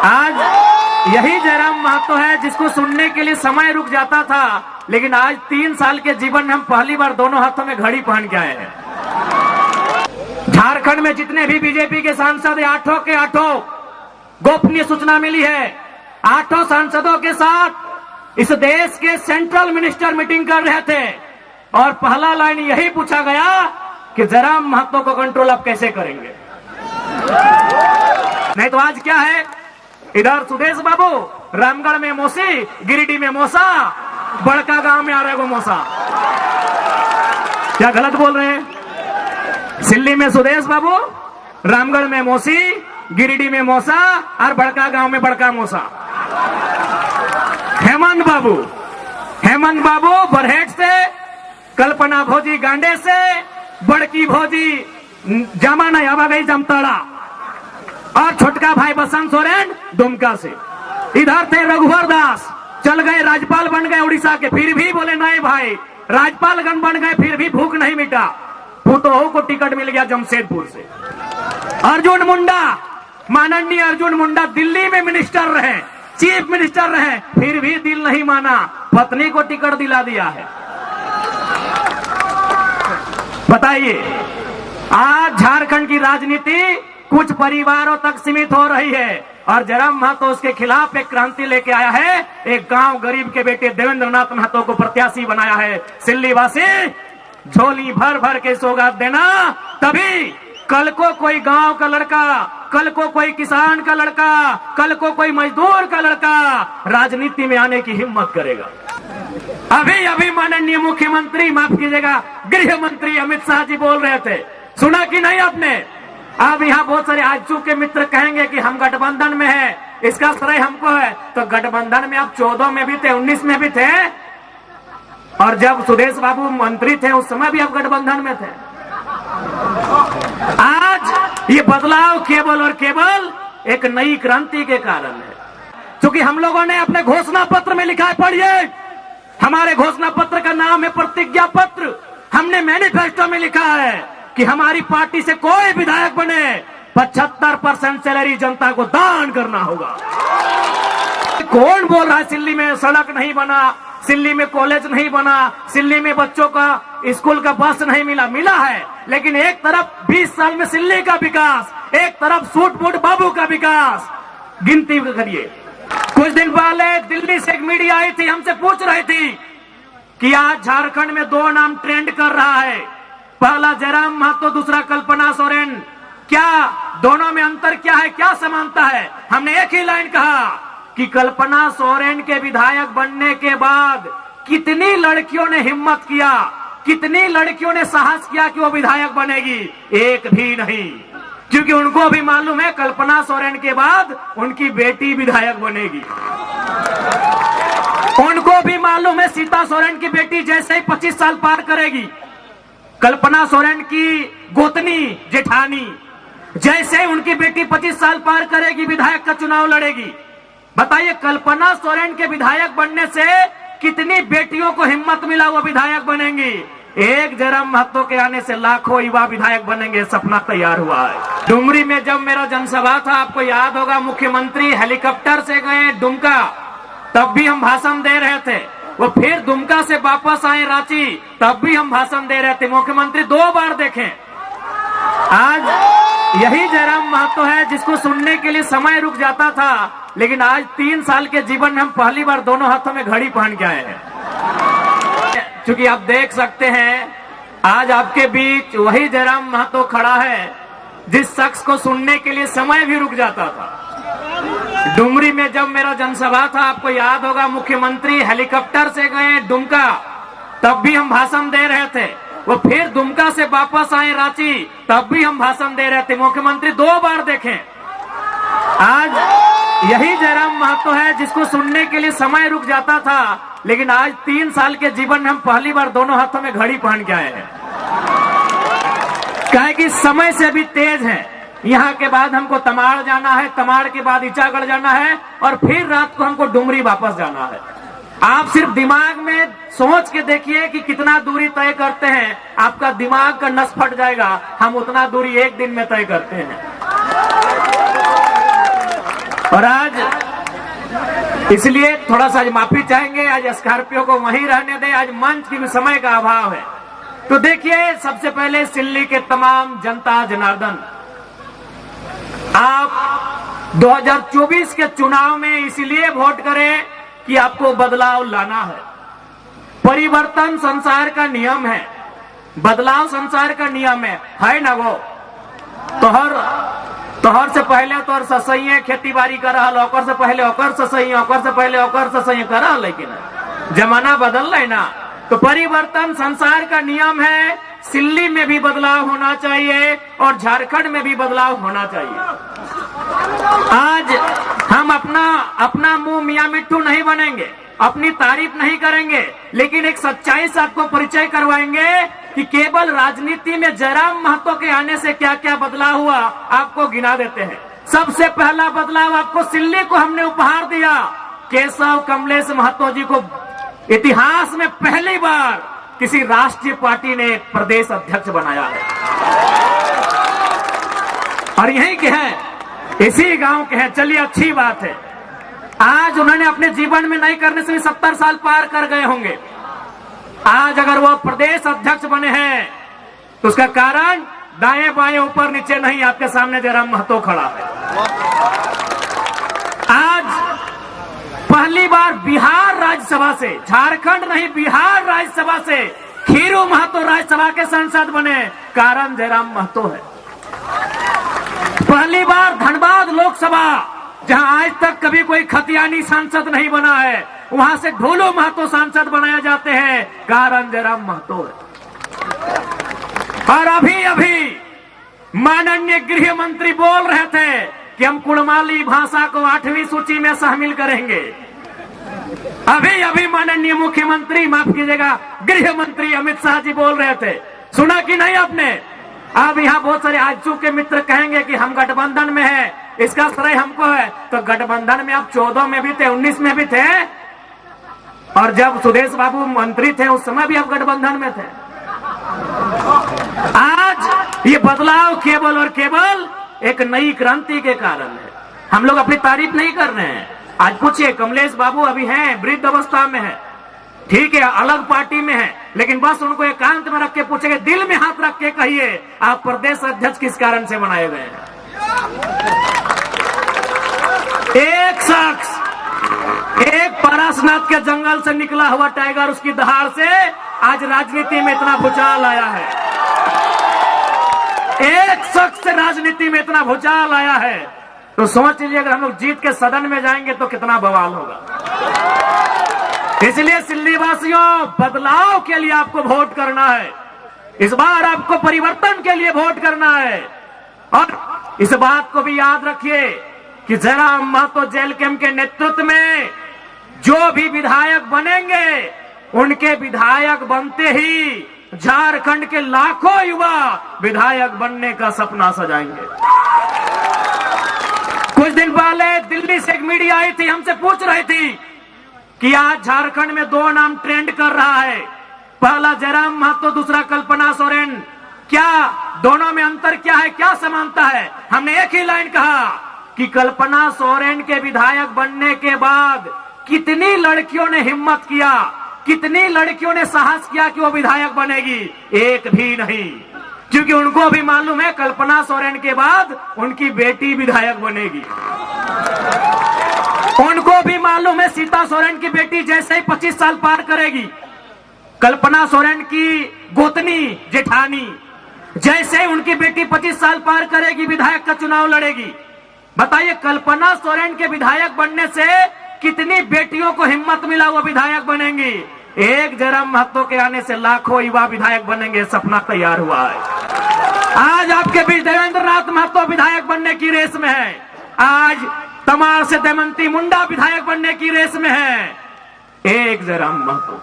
आज यही जयराम महतो है जिसको सुनने के लिए समय रुक जाता था, लेकिन आज 3 साल के जीवन में हम पहली बार दोनों हाथों में घड़ी पहन के आए हैं। झारखंड में जितने भी बीजेपी के सांसद हैं, 8 के 8 गोपनीय सूचना मिली है। 8 सांसदों के साथ इस देश के सेंट्रल मिनिस्टर मीटिंग कर रहे थे और पहला लाइन यही पूछा गया कि जयराम महतो को कंट्रोल आप कैसे करेंगे। नहीं तो आज क्या है, इधर सुदेश बाबू रामगढ़ में मौसी, गिरिडीह में मौसा, बड़का गांव में आ रहे गो मौसा। क्या गलत बोल रहे हैं? सिल्ली में सुदेश बाबू, रामगढ़ में मौसी, गिरिडीह में मौसा और बड़का गांव में बड़का मौसा। हेमंत बाबू बरहेट से, कल्पना भौजी गांडे से, बड़की भौजी जमाना आवा गई जमताड़ा और छोटका भाई बसंत सोरेन दुमका से। इधर थे रघुवर दास, चल गए राज्यपाल बन गए उड़ीसा के, फिर भी बोले नहीं भाई राज्यपालगण बन गए फिर भी भूख नहीं मिटा। फुटोहो को टिकट मिल गया जमशेदपुर से। अर्जुन मुंडा, माननीय अर्जुन मुंडा दिल्ली में मिनिस्टर रहे, चीफ मिनिस्टर रहे, फिर भी दिल नहीं माना, पत्नी को टिकट दिला दिया है। बताइए, आज झारखंड की राजनीति कुछ परिवारों तक सीमित हो रही है और जयराम महतो उसके खिलाफ एक क्रांति लेके आया है। एक गांव गरीब के बेटे देवेंद्र नाथ महतो को प्रत्याशी बनाया है। सिल्ली वासी झोली भर भर के सौगात देना, तभी कल को कोई गांव का लड़का, कल को कोई किसान का लड़का, कल को कोई मजदूर का लड़का राजनीति में आने की हिम्मत करेगा। अभी माननीय मुख्यमंत्री, माफ कीजिएगा, गृह मंत्री अमित शाह जी बोल रहे थे, सुना कि नहीं आपने? अब यहाँ बहुत सारे आजू के मित्र कहेंगे कि हम गठबंधन में है, इसका श्रेय हमको है। तो गठबंधन में आप 14 में भी थे, 19 में भी थे, और जब सुदेश बाबू मंत्री थे उस समय भी आप गठबंधन में थे। आज ये बदलाव केवल और केवल एक नई क्रांति के कारण है, क्योंकि हम लोगों ने अपने घोषणा पत्र में लिखा है, पढ़िए, हमारे घोषणा पत्र का नाम है प्रतिज्ञा पत्र। हमने मैनिफेस्टो में लिखा है कि हमारी पार्टी से कोई विधायक बने 75% सैलरी जनता को दान करना होगा। कौन बोल रहा है सिल्ली में सड़क नहीं बना, सिल्ली में कॉलेज नहीं बना, सिल्ली में बच्चों का स्कूल का बस नहीं मिला है, लेकिन एक तरफ 20 साल में सिल्ली का विकास, एक तरफ सूट बूट बाबू का विकास। गिनती करिए। कुछ दिन पहले दिल्ली से एक मीडिया आई थी, हमसे पूछ रही थी कि आज झारखंड में 2 नाम ट्रेंड कर रहा है, पहला जयराम महतो, दूसरा कल्पना सोरेन, क्या दोनों में अंतर क्या है, क्या समानता है? हमने एक ही लाइन कहा कि कल्पना सोरेन के विधायक बनने के बाद कितनी लड़कियों ने हिम्मत किया, कितनी लड़कियों ने साहस किया कि वो विधायक बनेगी? एक भी नहीं, क्योंकि उनको भी मालूम है कल्पना सोरेन के बाद उनकी बेटी विधायक बनेगी। उनको भी मालूम है सीता सोरेन की बेटी जैसे ही 25 साल पार करेगी, कल्पना सोरेन की गोतनी जेठानी जैसे ही उनकी बेटी 25 साल पार करेगी विधायक का चुनाव लड़ेगी। बताइए, कल्पना सोरेन के विधायक बनने से कितनी बेटियों को हिम्मत मिला, वो विधायक बनेंगी। एक जयराम महतो के आने से लाखों युवा विधायक बनेंगे, सपना तैयार हुआ है। डुमरी में जब मेरा जनसभा था, आपको याद होगा, मुख्यमंत्री हेलीकॉप्टर से गए दुमका, तब भी हम भाषण दे रहे थे। वो फिर दुमका से वापस आए रांची, तब भी हम भाषण दे रहे थे। मुख्यमंत्री 2 बार देखें। आज यही जयराम महतो है जिसको सुनने के लिए समय रुक जाता था, लेकिन आज 3 साल के जीवन में हम पहली बार दोनों हाथों में घड़ी पहन के आए हैं। क्योंकि आप देख सकते हैं, आज आपके बीच वही जयराम महतो खड़ा है जिस शख्स को सुनने के लिए समय भी रुक जाता था। डुमरी में जब मेरा जनसभा था, आपको याद होगा, मुख्यमंत्री हेलीकॉप्टर से गए दुमका, तब भी हम भाषण दे रहे थे। वो फिर दुमका से वापस आए रांची, तब भी हम भाषण दे रहे थे। मुख्यमंत्री 2 बार देखें। आज यही जयराम महतो है जिसको सुनने के लिए समय रुक जाता था, लेकिन आज 3 साल के जीवन में हम पहली बार दोनों हाथों में घड़ी पहन के आए हैं। कहे कि समय से भी तेज है। यहाँ के बाद हमको तमाड़ जाना है, तमाड़ के बाद इचागढ़ जाना है और फिर रात को हमको डुमरी वापस जाना है। आप सिर्फ दिमाग में सोच के देखिए कि कितना दूरी तय करते हैं, आपका दिमाग का नस फट जाएगा। हम उतना दूरी एक दिन में तय करते हैं। और आज इसलिए थोड़ा सा आज माफी चाहेंगे, आज स्कॉर्पियो को वहीं रहने दें, आज मंच की भी समय का अभाव है। तो देखिए, सबसे पहले सिल्ली के तमाम जनता जनार्दन, आप 2024 के चुनाव में इसलिए वोट करें कि आपको बदलाव लाना है। परिवर्तन संसार का नियम है, बदलाव संसार का नियम है ना वो। तोहर से पहले तोहर ससैये खेती बाड़ी कर रहा, ओकर से पहले ओकर ससैये, ओकर से पहले ओकर ससैये कर रहा, लेकिन जमाना बदल रहा है ना। तो परिवर्तन संसार का नियम है। सिल्ली में भी बदलाव होना चाहिए और झारखंड में भी बदलाव होना चाहिए। आज हम अपना मुंह मियां मिट्टू नहीं बनेंगे, अपनी तारीफ नहीं करेंगे, लेकिन एक सच्चाई से आपको परिचय करवाएंगे कि केवल राजनीति में जयराम महतो के आने से क्या क्या बदलाव हुआ, आपको गिना देते हैं। सबसे पहला बदलाव आपको सिल्ली को हमने उपहार दिया। केशव कमलेश महतो जी को इतिहास में पहली बार किसी राष्ट्रीय पार्टी ने प्रदेश अध्यक्ष बनाया है, और यहीं के हैं, इसी गांव के हैं। चलिए, अच्छी बात है। आज उन्होंने अपने जीवन में नहीं करने से भी 70 साल पार कर गए होंगे। आज अगर वो प्रदेश अध्यक्ष बने हैं तो उसका कारण दाएं बाएं ऊपर नीचे नहीं, आपके सामने जयराम महतो खड़ा है। आज पहली बार बिहार राज्यसभा से, झारखंड नहीं बिहार राज्यसभा से खीरू महतो राज्यसभा के सांसद बने, कारण जयराम महतो है। पहली बार धनबाद लोकसभा, जहां आज तक कभी कोई खतियानी सांसद नहीं बना है, वहां से ढोलो महतो सांसद बनाए जाते हैं, कारण जयराम महतो है। और अभी माननीय गृह मंत्री बोल रहे थे कि हम कुड़माली भाषा को 8वीं सूची में शामिल करेंगे। अभी माननीय मुख्यमंत्री, माफ कीजिएगा, गृह मंत्री अमित शाह जी बोल रहे थे, सुना कि नहीं आपने? अब यहाँ बहुत सारे आजू के मित्र कहेंगे कि हम गठबंधन में हैं, इसका श्रेय हमको है। तो गठबंधन में आप 14 में भी थे, 19 में भी थे, और जब सुदेश बाबू मंत्री थे उस समय भी आप गठबंधन में थे। आज ये बदलाव केवल और केवल एक नई क्रांति के कारण है। हम लोग अपनी तारीफ नहीं कर रहे हैं। आज पूछिए, कमलेश बाबू अभी हैं, वृद्ध अवस्था में है, ठीक है, अलग पार्टी में है, लेकिन बस उनको एकांत में रख के पूछेंगे, दिल में हाथ रख के कहिए, आप प्रदेश अध्यक्ष किस कारण से बनाए गए हैं? एक शख्स, एक पारसनाथ के जंगल से निकला हुआ टाइगर, उसकी दहाड़ से आज राजनीति में इतना भूचाल आया है। एक शख्स से राजनीति में इतना भूचाल आया है, तो सोच लीजिए अगर हम लोग जीत के सदन में जाएंगे तो कितना बवाल होगा। इसलिए सिल्ली वासियों, बदलाव के लिए आपको वोट करना है। इस बार आपको परिवर्तन के लिए वोट करना है। और इस बात को भी याद रखिए कि जयराम महतो जेल कैंप के नेतृत्व में जो भी विधायक बनेंगे, उनके विधायक बनते ही झारखंड के लाखों युवा विधायक बनने का सपना सजाएंगे। कुछ दिन पहले दिल्ली से एक मीडिया आई थी, हमसे पूछ रही थी कि आज झारखंड में 2 नाम ट्रेंड कर रहा है, पहला जयराम महतो, दूसरा कल्पना सोरेन, क्या दोनों में अंतर क्या है, क्या समानता है? हमने एक ही लाइन कहा कि कल्पना सोरेन के विधायक बनने के बाद कितनी लड़कियों ने हिम्मत किया, कितनी लड़कियों ने साहस किया कि वो विधायक बनेगी? एक भी नहीं, क्योंकि उनको भी मालूम है कल्पना सोरेन के बाद उनकी बेटी विधायक बनेगी। उनको भी मालूम है सीता सोरेन की बेटी जैसे ही 25 साल पार करेगी, कल्पना सोरेन की गोतनी जेठानी जैसे ही उनकी बेटी 25 साल पार करेगी, विधायक का चुनाव लड़ेगी। बताइए, कल्पना सोरेन के विधायक बनने से कितनी बेटियों को हिम्मत मिला, वो विधायक बनेंगी। एक जयराम महतो के आने से लाखों युवा विधायक बनेंगे, सपना तैयार हुआ है। आज आपके बीच देवेंद्र नाथ महतो विधायक बनने की रेस में है, आज तमाड़ से दमयंती मुंडा विधायक बनने की रेस में है, एक जयराम महतो।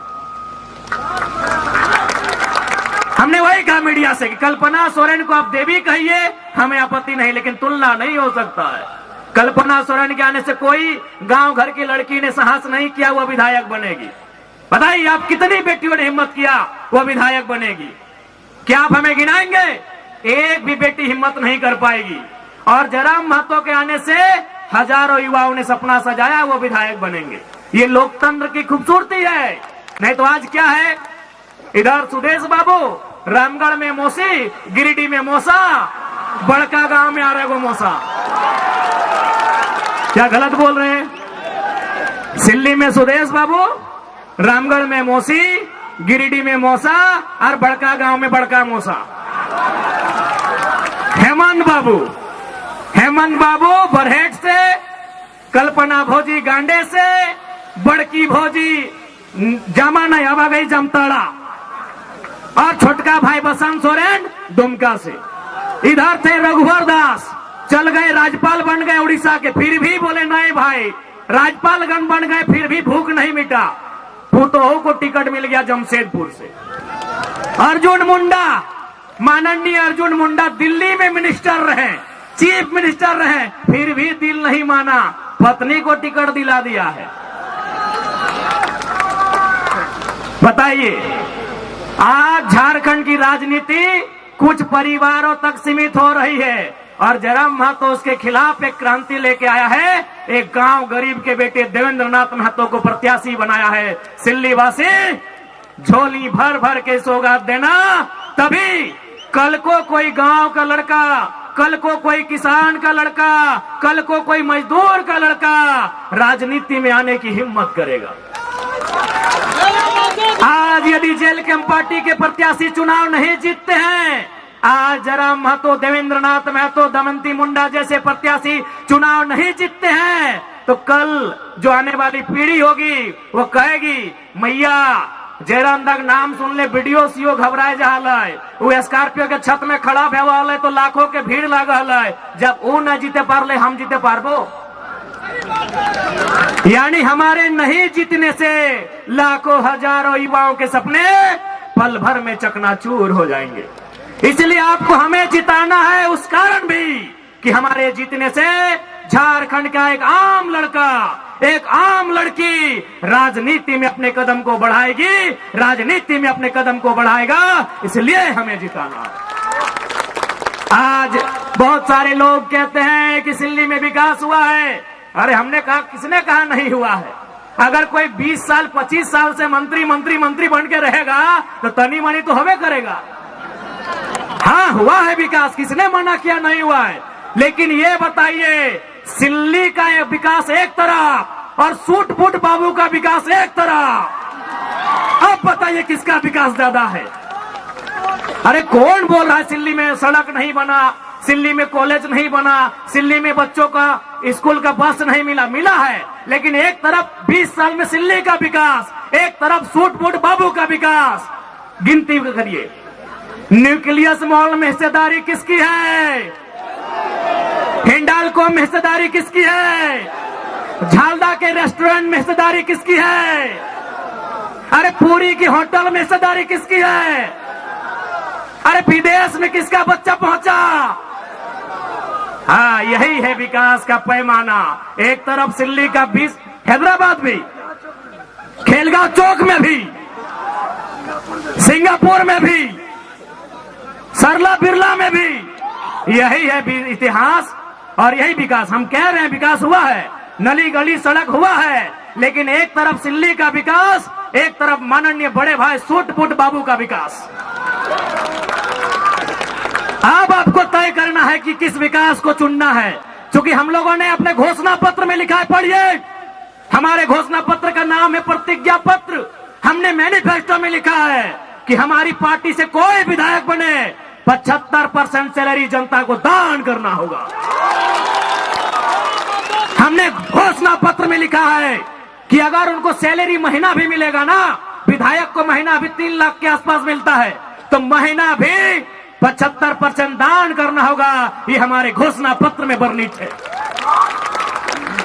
हमने वही कहा मीडिया से कि कल्पना सोरेन को आप देवी कहिए, हमें आपत्ति नहीं, लेकिन तुलना नहीं हो सकता है। कल्पना सोरेन के आने से कोई गांव घर की लड़की ने साहस नहीं किया वो विधायक बनेगी। बताइए आप कितनी बेटियों ने हिम्मत किया वो विधायक बनेगी? क्या आप हमें गिनाएंगे? एक भी बेटी हिम्मत नहीं कर पाएगी। और जयराम महतो के आने से हजारों युवाओं ने सपना सजाया वो विधायक बनेंगे। ये लोकतंत्र की खूबसूरती है। नहीं तो आज क्या है, इधर सुदेश बाबू, रामगढ़ में मौसी, गिरिडीह में मौसा, बड़का गांव में आ रहे गो मौसा। क्या गलत बोल रहे हैं? सिल्ली में सुदेश बाबू, रामगढ़ में मौसी, गिरिडीह में मौसा और बड़का गांव में बड़का मौसा। हेमंत बाबू बरहेट से, कल्पना भौजी गांडे से, बड़की भौजी जामा नहीं हवा गई जमताड़ा, और छोटका भाई बसंत सोरेन दुमका से। इधर थे रघुवर दास, चल गए राज्यपाल बन गए उड़ीसा के, फिर भी बोले नहीं भाई राज्यपालगण बन गए फिर भी भूख नहीं मिटा। फुटोह को टिकट मिल गया जमशेदपुर से। अर्जुन मुंडा, माननीय अर्जुन मुंडा दिल्ली में मिनिस्टर रहे, चीफ मिनिस्टर रहे, फिर भी दिल नहीं माना, पत्नी को टिकट दिला दिया है। बताइए, आज झारखंड की राजनीति कुछ परिवारों तक सीमित हो रही है और जयराम महतो उसके खिलाफ एक क्रांति लेके आया है। एक गांव गरीब के बेटे देवेंद्र नाथ महतो को प्रत्याशी बनाया है। सिल्ली वासी झोली भर भर के सौगात देना, तभी कल को कोई गांव का लड़का, कल को कोई किसान का लड़का, कल को कोई मजदूर का लड़का राजनीति में आने की हिम्मत करेगा। आज यदि जेल कैंप पार्टी के प्रत्याशी चुनाव नहीं जीतते हैं, आज जयराम महतो, देवेंद्र नाथ महतो, दमयंती मुंडा जैसे प्रत्याशी चुनाव नहीं जीतते हैं, तो कल जो आने वाली पीढ़ी होगी वो कहेगी मैया जयराम दाग नाम सुन ले वीडियो सीओ घबराए जा है, वो स्कॉर्पियो के छत में खड़ा भेवा तो लाखों के भीड़ लागल है, जब वो न जीते पारले हम जीते पारबो। यानी हमारे नहीं जीतने से लाखों हजारों युवाओं के सपने पल भर में चकनाचूर हो जाएंगे। इसलिए आपको हमें जिताना है, उस कारण भी कि हमारे जीतने से झारखंड का एक आम लड़का, एक आम लड़की राजनीति में अपने कदम को बढ़ाएगी, राजनीति में अपने कदम को बढ़ाएगा, इसलिए हमें जिताना। आज बहुत सारे लोग कहते हैं कि सिल्ली में विकास हुआ है। अरे हमने कहा, किसने कहा नहीं हुआ है? अगर कोई 20 साल 25 साल से मंत्री बन के रहेगा तो तनी मनी तो हमें करेगा। हाँ हुआ है विकास, किसने मना किया नहीं हुआ है। लेकिन ये बताइए, सिल्ली का ये विकास एक तरफ और सूट फूट बाबू का विकास एक तरफ, अब बताइए किसका विकास ज्यादा है? अरे कौन बोल रहा है सिल्ली में सड़क नहीं बना, सिल्ली में कॉलेज नहीं बना, सिल्ली में बच्चों का स्कूल का बस नहीं मिला? मिला है, लेकिन एक तरफ 20 साल में सिल्ली का विकास, एक तरफ सूट फूट बाबू का विकास। गिनती करिए, न्यूक्लियस मॉल में हिस्सेदारी किसकी है? हिंडाल्को में हिस्सेदारी किसकी है? झालदा के रेस्टोरेंट में हिस्सेदारी किसकी है? अरे पूरी की होटल में हिस्सेदारी किसकी है? अरे विदेश में किसका बच्चा पहुंचा? हाँ, यही है विकास का पैमाना। एक तरफ सिल्ली का 20, हैदराबाद भी, खेलगांव चौक में भी, सिंगापुर में भी, सरला बिरला में भी, यही है इतिहास और यही विकास। हम कह रहे हैं विकास हुआ है, नली गली सड़क हुआ है, लेकिन एक तरफ सिल्ली का विकास, एक तरफ माननीय बड़े भाई सूट फूट बाबू का विकास। अब आपको तय करना है कि किस विकास को चुनना है, क्योंकि हम लोगों ने अपने घोषणा पत्र में लिखा है, पढ़िए, हमारे घोषणा पत्र का नाम है प्रतिज्ञा पत्र। हमने मैनिफेस्टो में लिखा है कि हमारी पार्टी से कोई विधायक बने 75% सैलरी जनता को दान करना होगा। हमने घोषणा पत्र में लिखा है कि अगर उनको सैलरी महीना भी मिलेगा ना, विधायक को महीना भी 3 लाख के आसपास मिलता है, तो महीना भी 75% दान करना होगा। ये हमारे घोषणा पत्र में वर्णित है।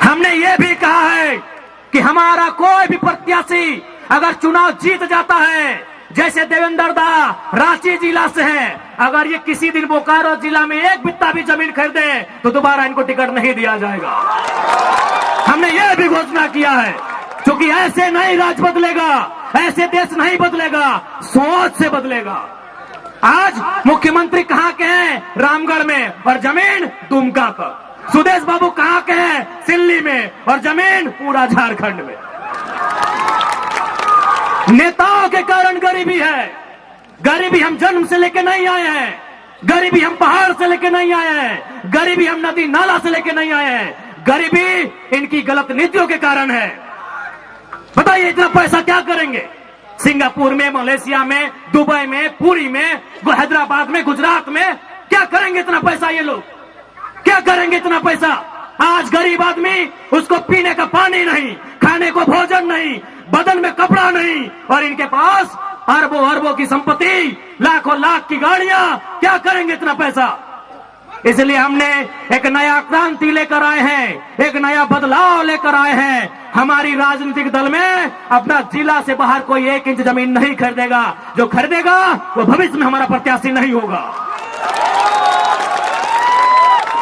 हमने ये भी कहा है कि हमारा कोई भी प्रत्याशी अगर चुनाव जीत जाता है, जैसे देवेंद्र दा रांची जिला से है, अगर ये किसी दिन बोकारो जिला में एक बित्ता भी जमीन खरीदे तो दोबारा इनको टिकट नहीं दिया जाएगा। हमने ये भी घोषणा किया है, क्योंकि ऐसे नहीं राज बदलेगा, ऐसे देश नहीं बदलेगा, सोच से बदलेगा। आज मुख्यमंत्री कहां के हैं? रामगढ़ में, और जमीन दुमका पर। सुदेश बाबू कहां के हैं? सिल्ली में, और जमीन पूरा झारखंड में। नेताओं के कारण गरीबी है। गरीबी हम जन्म से लेके नहीं आए हैं, गरीबी हम पहाड़ से लेके नहीं आए हैं, गरीबी हम नदी नाला से लेके नहीं आए हैं, गरीबी इनकी गलत नीतियों के कारण है। बताइए इतना पैसा क्या करेंगे? सिंगापुर में, मलेशिया में, दुबई में, पुरी में, हैदराबाद में, गुजरात में क्या करेंगे इतना पैसा? ये लोग क्या करेंगे इतना पैसा? आज गरीब आदमी, उसको पीने का पानी नहीं, खाने को भोजन नहीं, बदन में कपड़ा नहीं, और इनके पास अरबों अरबों की संपत्ति, लाखों लाख की गाड़ियां। क्या करेंगे इतना पैसा? इसलिए हमने एक नया क्रांति लेकर आए हैं, एक नया बदलाव लेकर आए हैं। हमारी राजनीतिक दल में अपना जिला से बाहर कोई 1 इंच जमीन नहीं खरीदेगा। जो खरीदेगा वो भविष्य में हमारा प्रत्याशी नहीं होगा।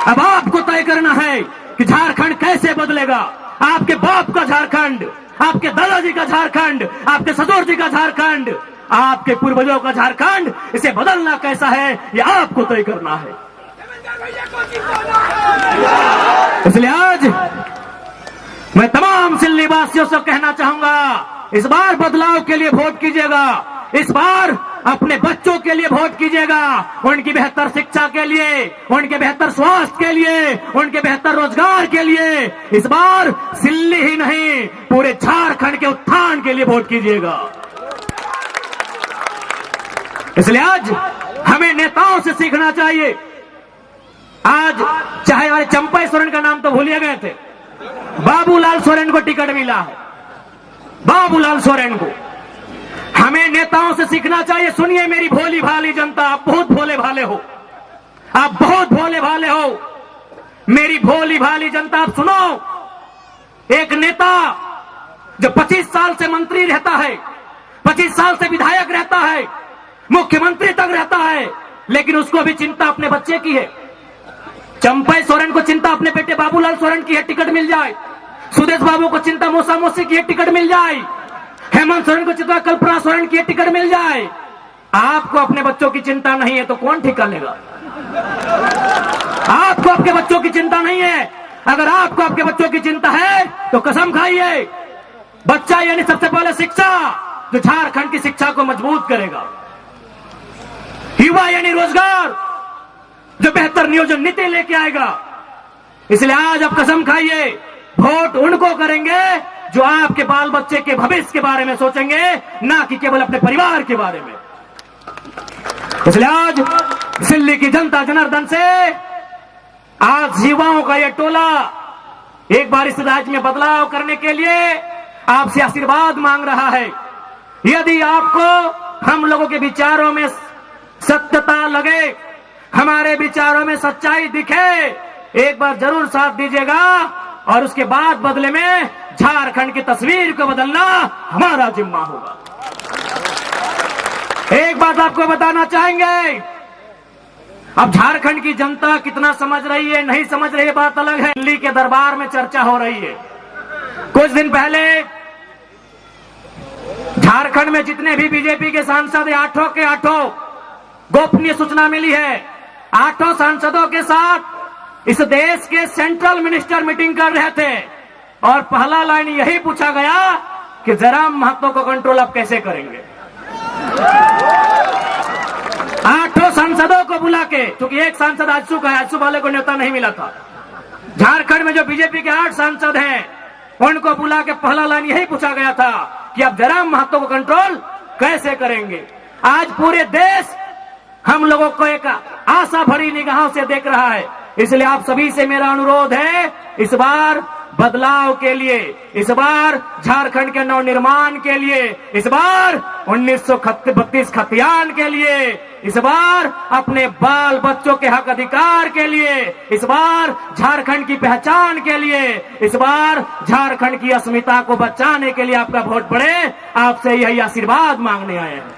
अब आपको तय करना है कि झारखंड कैसे बदलेगा। आपके बाप का झारखंड, आपके दादाजी का झारखंड, आपके ससुर जी का झारखंड, आपके पूर्वजों का झारखंड, इसे बदलना कैसा है ये आपको तय करना है। इसलिए आज मैं तमाम सिल्ली वासियों से कहना चाहूंगा, इस बार बदलाव के लिए वोट कीजिएगा। इस बार अपने बच्चों के लिए वोट कीजिएगा, उनकी बेहतर शिक्षा के लिए, उनके बेहतर स्वास्थ्य के लिए, उनके बेहतर रोजगार के लिए। इस बार सिल्ली ही नहीं, पूरे झारखंड के उत्थान के लिए वोट कीजिएगा। इसलिए आज हमें नेताओं से सीखना चाहिए। आज चाहे हमारे चंपा सोरेन का नाम तो भूलिए गए थे, बाबूलाल सोरेन को टिकट मिला है, बाबूलाल सोरेन को। हमें नेताओं से सीखना चाहिए। सुनिए मेरी भोली भाली जनता, आप बहुत भोले भाले हो, आप बहुत भोले भाले हो। मेरी भोली भाली जनता, आप सुनो। एक नेता जो 25 साल से मंत्री रहता है, 25 साल से विधायक रहता है, मुख्यमंत्री तक रहता है, लेकिन उसको भी चिंता अपने बच्चे की है। चंपा सोरेन को चिंता अपने बेटे बाबूलाल सोरेन की है, टिकट मिल जाए। सुदेश बाबू को चिंता मौसा मौसी की है, टिकट मिल जाए। हेमंत सोरेन को चिंता कल्पना सोरेन की है, टिकट मिल जाए। आपको अपने बच्चों की चिंता नहीं है तो कौन ठिका लेगा? आपको आपके बच्चों की चिंता नहीं है। अगर आपको आपके बच्चों की चिंता है तो कसम खाइए, बच्चा यानी सबसे पहले शिक्षा, जो झारखंड की शिक्षा को मजबूत करेगा। युवा यानी रोजगार, जो बेहतर नियोजन नीति लेके आएगा। इसलिए आज आप कसम खाइए, वोट उनको करेंगे जो आपके बाल बच्चे के भविष्य के बारे में सोचेंगे, ना कि केवल अपने परिवार के बारे में। इसलिए आज दिल्ली की जनता जनार्दन से आज युवाओं का यह टोला एक बार इस राज्य में बदलाव करने के लिए आपसे आशीर्वाद मांग रहा है। यदि आपको हम लोगों के विचारों में सत्यता लगे, हमारे विचारों में सच्चाई दिखे, एक बार जरूर साथ दीजिएगा। और उसके बाद बदले में झारखंड की तस्वीर को बदलना हमारा जिम्मा होगा। एक बात आपको बताना चाहेंगे, अब झारखंड की जनता कितना समझ रही है नहीं समझ रही है बात अलग है। दिल्ली के दरबार में चर्चा हो रही है। कुछ दिन पहले झारखंड में जितने भी बीजेपी के सांसद हैं, 8 के 8 गोपनीय सूचना मिली है। 8 सांसदों के साथ इस देश के सेंट्रल मिनिस्टर मीटिंग कर रहे थे और पहला लाइन यही पूछा गया कि जयराम महतो को कंट्रोल आप कैसे करेंगे। 8 सांसदों को बुला के, क्योंकि एक सांसद आजसू का है, आजसू वाले को न्योता नहीं मिला था। झारखंड में जो बीजेपी के 8 सांसद हैं, उनको बुला के पहला लाइन यही पूछा गया था कि आप जयराम महतो को कंट्रोल कैसे करेंगे। आज पूरे देश हम लोगों को एक आशा भरी निगाहों से देख रहा है। इसलिए आप सभी से मेरा अनुरोध है, इस बार बदलाव के लिए, इस बार झारखंड के नवनिर्माण के लिए, इस बार 1932 खतियान के लिए, इस बार अपने बाल बच्चों के हक अधिकार के लिए, इस बार झारखंड की पहचान के लिए, इस बार झारखंड की अस्मिता को बचाने के लिए आपका वोट पड़े। आपसे यही आशीर्वाद मांगने आए हैं।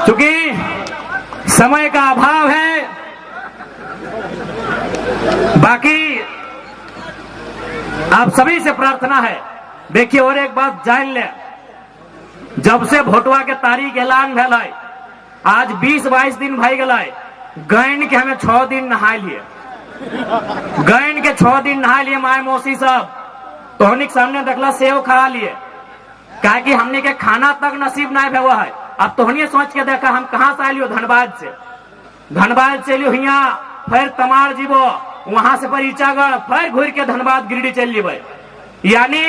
क्योंकि समय का अभाव है, बाकी आप सभी से प्रार्थना है। देखिए और एक बात जान ले, जब से भोटवा के तारीख ऐलान भेल, आज 20-22 दिन भाई गए, गैन के हमें 6 दिन नहा लिए, गैन के 6 दिन नहा लिए माए मौसी सब। तो हमने के सामने देखला सेव खा लिए, कहा कि हमने के खाना तक नसीब नहीं हुआ है। अब तोहनी सोच के देखा हम कहाँ से आलियो, धनबाद से, धनबाद से लियो यहाँ, फिर तमाड़ जीवो, वहां से पर ईचागढ़, फिर घूर के धनबाद गिरिडीह चल जेबे। यानी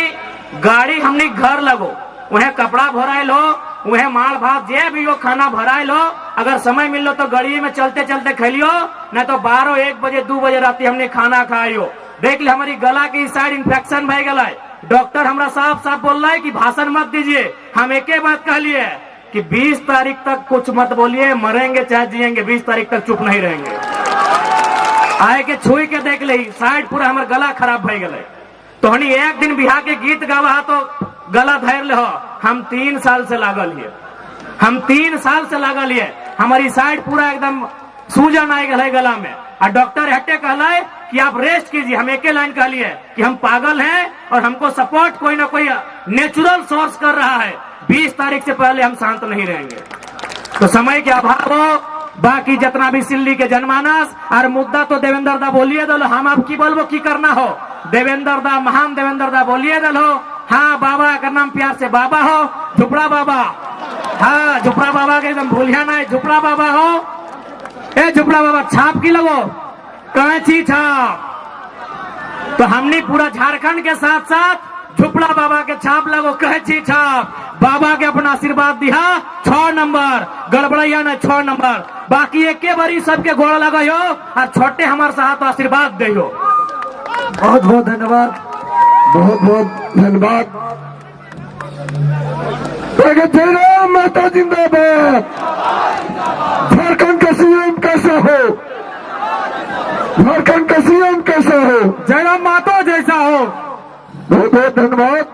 गाड़ी हमने घर लगो, वह कपड़ा भराइल हो, वह माल भात जे भी हो खाना भराइल हो। अगर समय मिल लो तो गाड़ी में चलते चलते खेलियो, नहीं तो 12, 1 बजे 2 बजे रात हमने खाना खाइयो। देख ले हमारी गला की साइड इन्फेक्शन भय गला है। डॉक्टर हमरा साफ साफ बोल रहा है कि भाषण मत दीजिए। हम एक बात कह लिए कि 20 तारीख तक कुछ मत बोलिए, मरेंगे चाहे जिएंगे, 20 तारीख तक चुप नहीं रहेंगे। आए के छुई के देख ले, साइड पूरा हमारा गला खराब भय गए। तो हनी एक दिन बिहार के गीत गावा तो गला धैर ले हो। हम 3 साल से लागल हिए, हम 3 साल से लागल हिए, हमारी साइड पूरा एकदम सूजन आ गए गला में। और डॉक्टर हटे कहला कि आप रेस्ट कीजिए। हम एक लाइन कह लिए कि हम पागल हैं और हमको सपोर्ट कोई ना कोई नेचुरल सोर्स कर रहा है, 20 तारीख से पहले हम शांत नहीं रहेंगे। तो समय के अभाव हो, बाकी जितना भी सिल्ली के जनमानस और मुद्दा तो देवेंद्र दा बोलिए दलो, हम आप की बोलबो की करना हो। देवेंद्र दा, महान देवेंद्र दा बोलिए दलो। हाँ बाबा का नाम प्यार से बाबा हो, झुपड़ा बाबा। हाँ झुपड़ा बाबा के एकदम भूलिया ना, झुपड़ा बाबा हो। ए झुपड़ा बाबा छाप की लगो, कैंची छाप। तो हमने पूरा झारखंड के साथ साथ झुपड़ा बाबा के छाप लगो, कैंची छाप। बाबा के अपना आशीर्वाद दिया 6 नंबर, गड़बड़ैया ने 6 नंबर। बाकी एक बारी सबके गोड़ लगायो और छोटे हमारे साथ आशीर्वाद दियो। बहुत बहुत धन्यवाद, बहुत बहुत धन्यवाद। जय राम माता जिंदाबाद। झारखंड का सीएम कैसा हो, झारखंड का सीएम कैसा हो, जय राम माता जैसा हो। बहुत बहुत धन्यवाद।